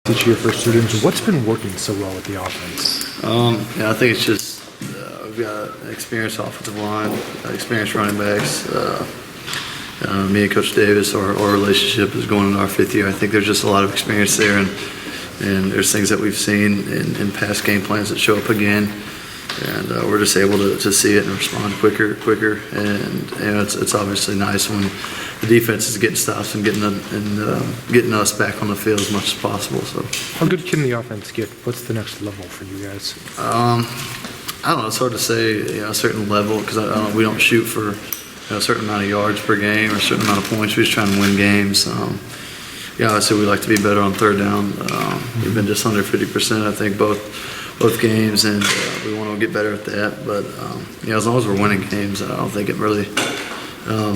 Each year for students. What's been working so well with the offense? I think it's just we've got an experienced offensive line, experienced running backs. Me and Coach Davis, our relationship is going into our 5th year. I think there's just a lot of experience there, and there's things that we've seen in past game plans that show up again, and we're just able to see it and respond quicker. And it's obviously nice when the defense is getting stops and getting us back on the field as much as possible. So, how good can the offense get? What's the next level for you guys? I don't know. It's hard to say a certain level because we don't shoot for a certain amount of yards per game or a certain amount of points. We're just trying to win games. Obviously we like to be better on third down. We've been just under 50%, I think, both games, and we want to get better at that. But as long as we're winning games, I don't think it really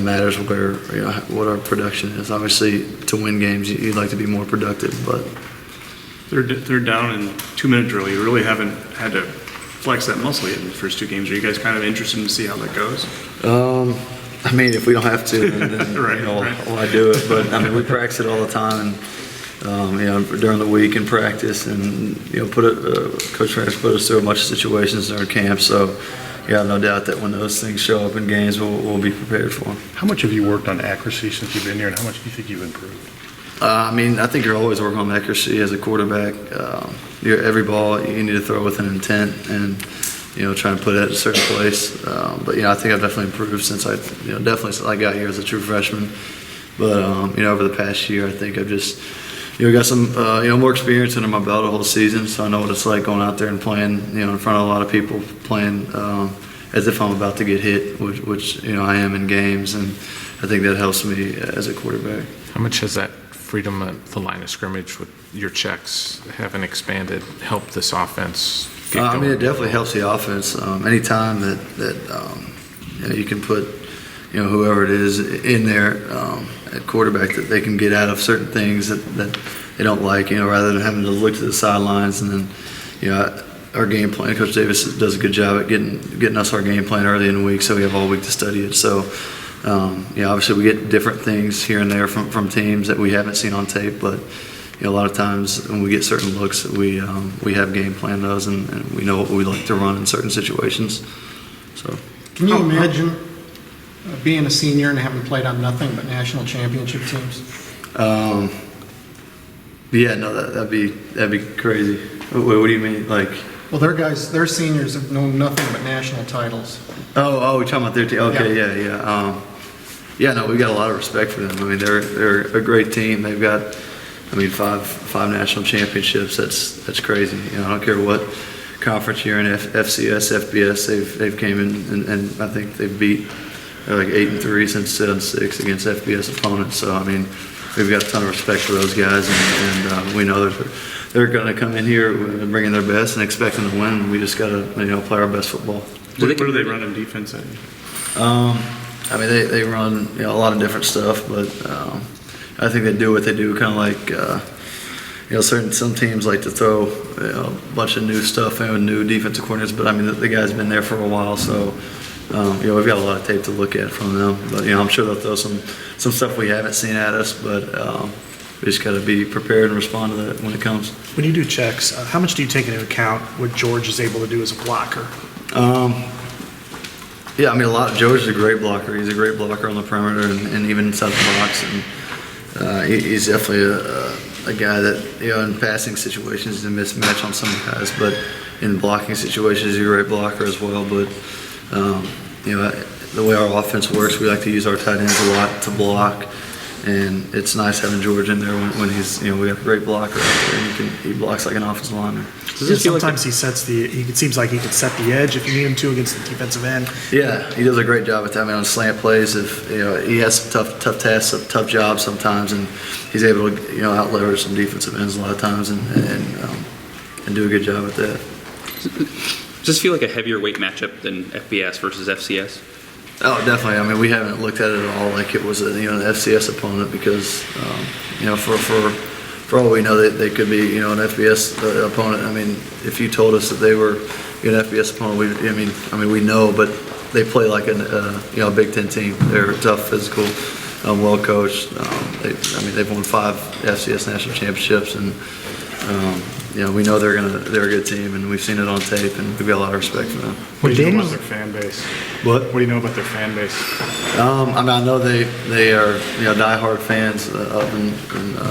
matters what our production is. Obviously, to win games, you'd like to be more productive. But third down and 2-minute drill, you really haven't had to flex that muscle yet in the first 2 games. Are you guys kind of interested to see how that goes? I mean, if we don't have to, then right. Why do it? But I mean, we practice it all the time, and during the week in practice, and Coach Francis put us through a bunch of situations during camp. So, no doubt that when those things show up in games, we'll be prepared for them. How much have you worked on accuracy since you've been here, and how much do you think you've improved? I think you're always working on accuracy as a quarterback. Every ball you need to throw with an intent, and try and put it at a certain place. But I think I've definitely improved since I got here as a true freshman. But over the past year, I think I've just got some more experience under my belt a whole season, so I know what it's like going out there and playing in front of a lot of people, playing as if I'm about to get hit, which I am in games, and I think that helps me as a quarterback. How much has that freedom at the line of scrimmage with your checks having expanded helped this offense get going? I mean, it definitely helps the offense. Anytime that you can put whoever it is in there at quarterback, that they can get out of certain things that they don't like, rather than having to look to the sidelines. And then our game plan, Coach Davis does a good job at getting us our game plan early in the week, so we have all week to study it. So obviously we get different things here and there from teams that we haven't seen on tape, but a lot of times when we get certain looks, we have game plan those, and we know what we like to run in certain situations. So, can you imagine being a senior and having played on nothing but national championship teams? That'd be crazy. What do you mean, like? Well, their seniors have known nothing but national titles. Oh, we're talking about their team. Okay, yeah. No, we got a lot of respect for them. I mean, they're a great team. They've got, five national championships. That's crazy. I don't care what conference you're in, FCS, FBS. They've came in and I think they've beat like 8-3 since 7-6 against FBS opponents. So we've got a ton of respect for those guys, and we know they're going to come in here bringing their best and expecting to win. We just got to play our best football. What do they run in defense at? They run a lot of different stuff, but I think they do what they do, kind of like some teams like to throw a bunch of new stuff in with new defensive coordinators. But the guy's been there for a while, so we've got a lot of tape to look at from them. But I'm sure they'll throw some stuff we haven't seen at us, but we just got to be prepared and respond to that when it comes. When you do checks, how much do you take into account what George is able to do as a blocker? George is a great blocker. He's a great blocker on the perimeter and even inside the box. And he's definitely a guy that, in passing situations is a mismatch on some guys, but in blocking situations, he's a great blocker as well. But, the way our offense works, we like to use our tight ends a lot to block. And it's nice having George in there when he's, we have a great blocker out there, and he blocks like an offensive lineman. Sometimes it seems like he can set the edge if you need him to against the defensive end. Yeah, he does a great job with that. On slant plays, if he has some tough tasks, some tough jobs sometimes, and he's able to out leverage some defensive ends a lot of times, and do a good job with that. Does this feel like a heavier weight matchup than FBS versus FCS? Oh, definitely. We haven't looked at it at all like it was an FCS opponent, because for all we know, they could be an FBS opponent. If you told us that they were an FBS opponent, we know, but they play like a Big Ten team. They're tough, physical, well coached. They've won 5 FCS national championships, and We know they're a good team, and we've seen it on tape, and we've got a lot of respect for them. What do you know about their fan base? What do you know about their fan base? I know they are diehard fans up in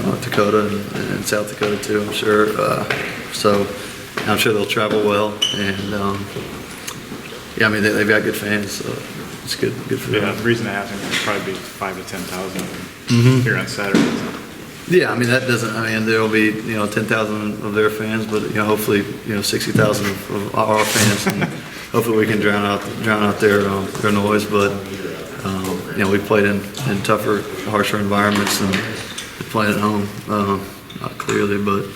North Dakota and South Dakota too. I'm sure. So I'm sure they'll travel well, and they've got good fans. So it's good for them. Yeah, the reason I asked him is probably be 5,000 to 10,000 here on Saturday. So. Yeah, that doesn't. There'll be 10,000 of their fans, but hopefully 60,000 of our fans, and hopefully we can drown out their noise. But we played in tougher, harsher environments and playing at home, not clearly, but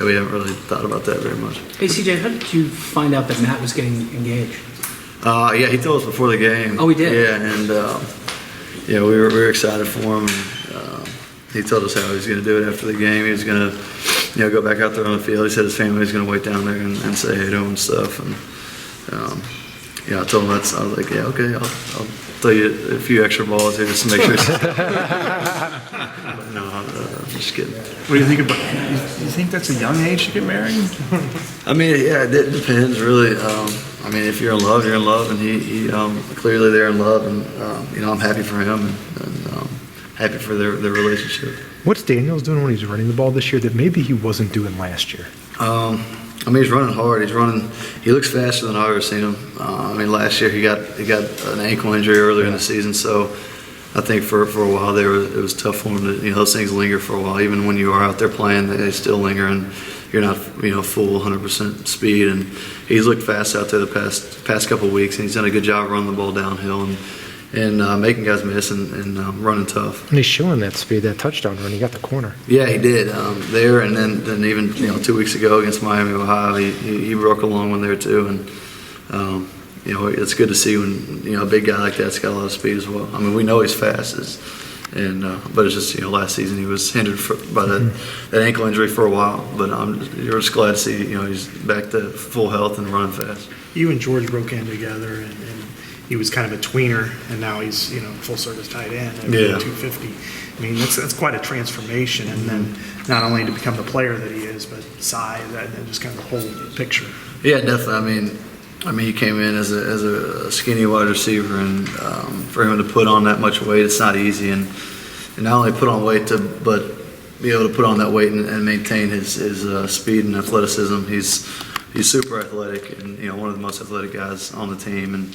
we haven't really thought about that very much. Hey CJ, how did you find out that Matt was getting engaged? Yeah, he told us before the game. Oh, he did? Yeah, and we were excited for him. And, he told us how he was going to do it after the game. He was going to, go back out there on the field. He said his family was going to wait down there and say hey to him and stuff. And I told him I was like, yeah, okay, I'll throw you a few extra balls here just to make sure. But no, I'm just kidding. What do you think about? You think that's a young age to get married? Yeah, it depends really. If you're in love, you're in love, and he clearly they're in love, and I'm happy for him and happy for their relationship. What's Daniels doing when he's running the ball this year that maybe he wasn't doing last year? He's running hard. He looks faster than I've ever seen him. Last year he got an ankle injury earlier in the season, so I think for a while there it was tough for him to, those things linger for a while. Even when you are out there playing, they still linger, and you're not, full 100% speed. And he's looked fast out there the past couple of weeks, and he's done a good job running the ball downhill and making guys miss and running tough. And he's showing that speed, that touchdown run. He got the corner. Yeah, he did there, and then even 2 weeks ago against Miami, Ohio, he broke a long one there too. And it's good to see when a big guy like that's got a lot of speed as well. We know he's fast, but it's just last season he was hindered by that ankle injury for a while. But you're just glad to see he's back to full health and running fast. You and George broke in together, and he was kind of a tweener, and now he's full service tight end at 250. That's quite a transformation, and then not only to become the player that he is, but size and just kind of the whole picture. Yeah, definitely. He came in as a skinny wide receiver, and for him to put on that much weight, it's not easy. And not only put on weight, but be able to put on that weight and maintain his speed and athleticism. He's super athletic, and one of the most athletic guys on the team, and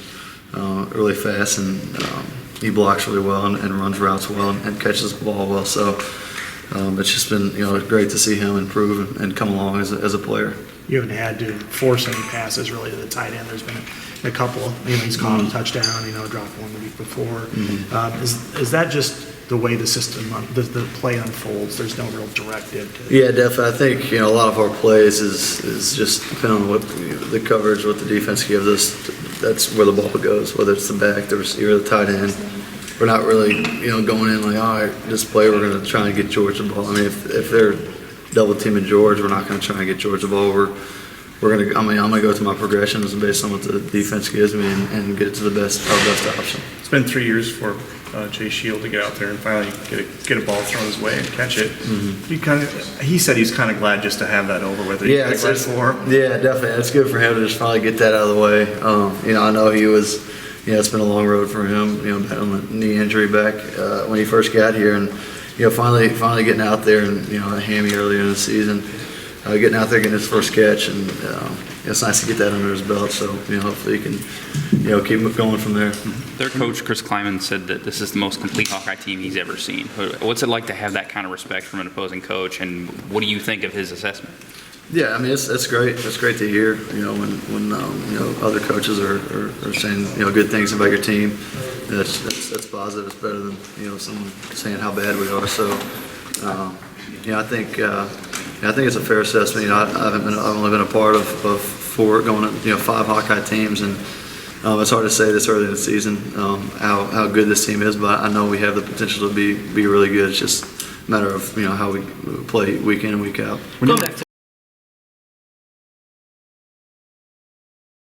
really fast, and he blocks really well and runs routes well and catches the ball well. So it's just been great to see him improve and come along as a player. You haven't had to force any passes really to the tight end. There's been a couple. He's caught a touchdown. Dropped one the week before. Is that just the way the system, the play unfolds? There's no real directive. Yeah, definitely. I think a lot of our plays is just depending on what the coverage, what the defense gives us. That's where the ball goes. Whether it's the back, the receiver, the tight end. We're not really going in like, all right, this play we're going to try and get George the ball. If they're double teaming George, we're not going to try and get George the ball. We're going to. I'm going to go to my progressions based on what the defense gives me and get it to our best option. It's been 3 years for Jay Shield to get out there and finally get a ball thrown his way and catch it. Mm-hmm. He said he's kind of glad just to have that over with. Yeah, definitely. It's good for him to just finally get that out of the way. I know he was. It's been a long road for him. Battling the knee injury back when he first got here, and finally getting out there and a hammy earlier in the season, getting out there, getting his first catch, and it's nice to get that under his belt. So hopefully he can keep going from there. Their coach, Chris Klieman, said that this is the most complete Hawkeye team he's ever seen. What's it like to have that kind of respect from an opposing coach, and what do you think of his assessment? Yeah, it's great. It's great to hear. When other coaches are saying good things about your team. That's positive. It's better than someone saying how bad we are. So I think it's a fair assessment. I've only been a part of 4 going 5 Hawkeye teams, and it's hard to say this early in the season how good this team is, but I know we have the potential to be really good. It's just a matter of how we play week in and week out.